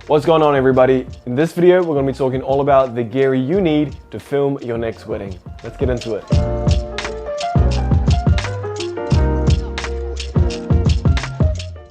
What's going on, everybody? In this video, we're going to be talking all about the gear you need to film your next wedding. Let's get into it.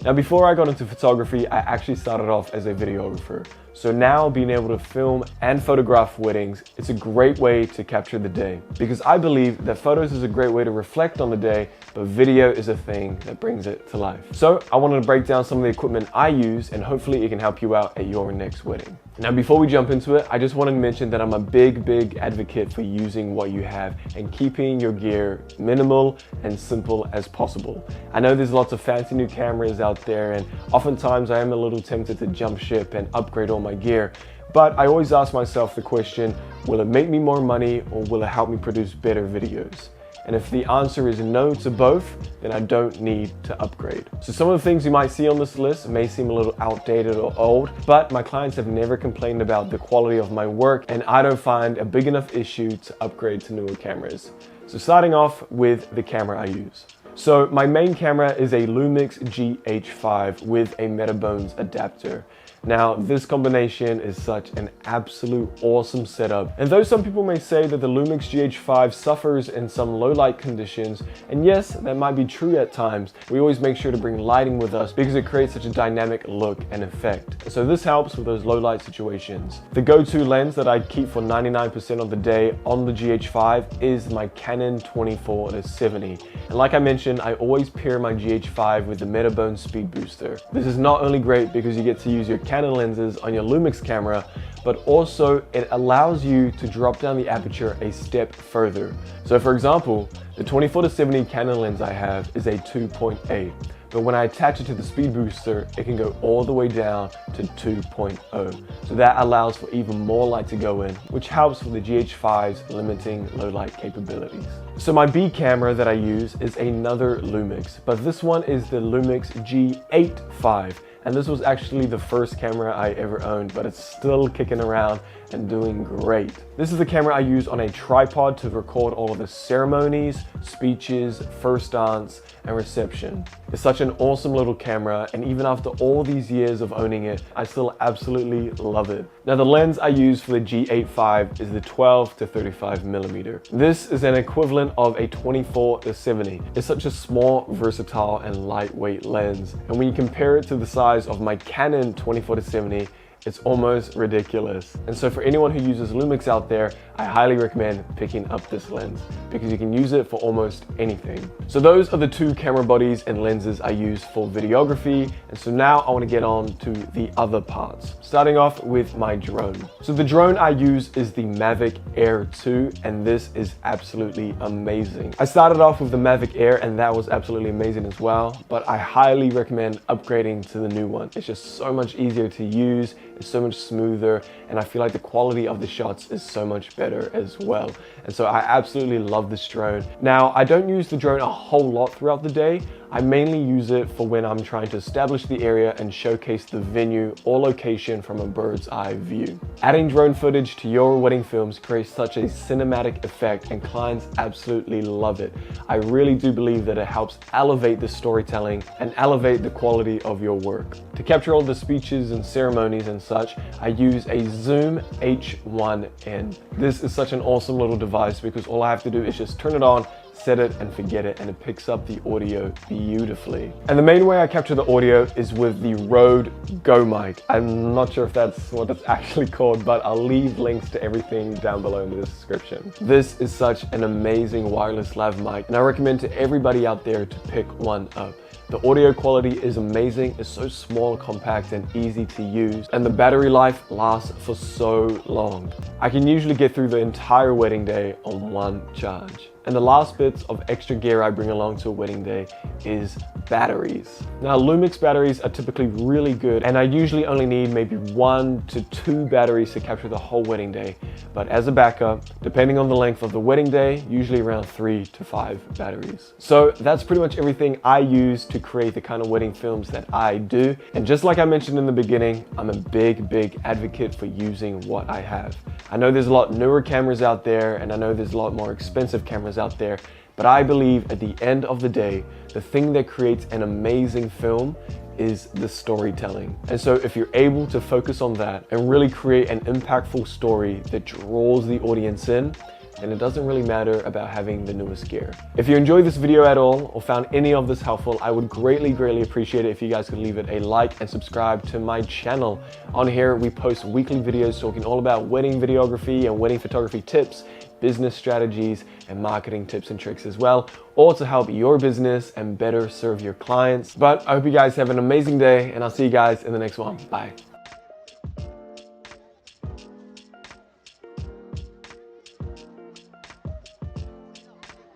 Now, before I got into photography, I actually started off as a videographer. So now being able to film and photograph weddings, it's a great way to capture the day. Because I believe that photos is a great way to reflect on the day, but video is a thing that brings it to life. So I wanted to break down some of the equipment I use, and hopefully it can help you out at your next wedding. Now, before we jump into it, I just wanted to mention that I'm a big advocate for using what you have and keeping your gear minimal and simple as possible. I know there's lots of fancy new cameras out there, and oftentimes I am a little tempted to jump ship and upgrade all my gear. But I always ask myself the question, will it make me more money or will it help me produce better videos? And if the answer is no to both, then I don't need to upgrade. So some of the things you might see on this list may seem a little outdated or old, but my clients have never complained about the quality of my work, and I don't find a big enough issue to upgrade to newer cameras. So starting off with the camera I use. So my main camera is a Lumix GH5 with a Metabones adapter. Now, this combination is such an absolute awesome setup. And though some people may say that the Lumix GH5 suffers in some low light conditions, and yes, that might be true at times, we always make sure to bring lighting with us because it creates such a dynamic look and effect. So this helps with those low light situations. The go-to lens that I keep for 99% of the day on the GH5 is my Canon 24-70. And like I mentioned, I always pair my GH5 with the Metabones speed booster. This is not only great because you get to use your Canon lenses on your Lumix camera, but also it allows you to drop down the aperture a step further. So for example, the 24-70 Canon lens I have is a 2.8, but when I attach it to the speed booster, it can go all the way down to 2.0. So that allows for even more light to go in, which helps with the GH5's limiting low light capabilities. So my B camera that I use is another Lumix, but this one is the Lumix GH5. And this was actually the first camera I ever owned, but it's still kicking around and doing great. This is the camera I use on a tripod to record all of the ceremonies, speeches, first dance, and reception. It's such an awesome little camera, and even after all these years of owning it, I still absolutely love it. Now, the lens I use for the G85 is the 12-35mm. This is an equivalent of a 24-70. It's such a small, versatile, and lightweight lens. And when you compare it to the size of my Canon 24-70, it's almost ridiculous. And so for anyone who uses Lumix out there, I highly recommend picking up this lens because you can use it for almost anything. So those are the two camera bodies and lenses I use for videography. And so now I want to get on to the other parts, starting off with my drone. So the drone I use is the Mavic Air 2, and this is absolutely amazing. I started off with the Mavic Air, and that was absolutely amazing as well, but I highly recommend upgrading to the new one. It's just so much easier to use. It's so much smoother, and I feel like the quality of the shots is so much better as well. And so I absolutely love this drone. Now, I don't use the drone a whole lot throughout the day. I mainly use it for when I'm trying to establish the area and showcase the venue or location from a bird's eye view. Adding drone footage to your wedding films creates such a cinematic effect, and clients absolutely love it. I really do believe that it helps elevate the storytelling and elevate the quality of your work. To capture all the speeches and ceremonies and such, I use a Zoom H1N. This is such an awesome little device because all I have to do is just turn it on, set it and forget it, and it picks up the audio beautifully. And the main way I capture the audio is with the Rode Go mic. I'm not sure if that's what it's actually called, but I'll leave links to everything down below in the description. This is such an amazing wireless lav mic, and I recommend to everybody out there to pick one up. The audio quality is amazing, it's so small, compact, and easy to use, and the battery life lasts for so long. I can usually get through the entire wedding day on one charge. And the last bits of extra gear I bring along to a wedding day is batteries. Now, Lumix batteries are typically really good, and I usually only need maybe 1 to 2 batteries to capture the whole wedding day. But as a backup, depending on the length of the wedding day, usually around 3 to 5 batteries. So that's pretty much everything I use to create the kind of wedding films that I do. And just like I mentioned in the beginning, I'm a big advocate for using what I have. I know there's a lot newer cameras out there, and I know there's a lot more expensive cameras out there, but I believe at the end of the day, the thing that creates an amazing film is the storytelling. And so if you're able to focus on that and really create an impactful story that draws the audience in, then it doesn't really matter about having the newest gear. If you enjoyed this video at all or found any of this helpful, I would greatly appreciate it if you guys could leave it a like and subscribe to my channel. On here, we post weekly videos talking all about wedding videography and wedding photography tips, business strategies, and marketing tips and tricks as well, all to help your business and better serve your clients. But I hope you guys have an amazing day, and I'll see you guys in the next one. Bye.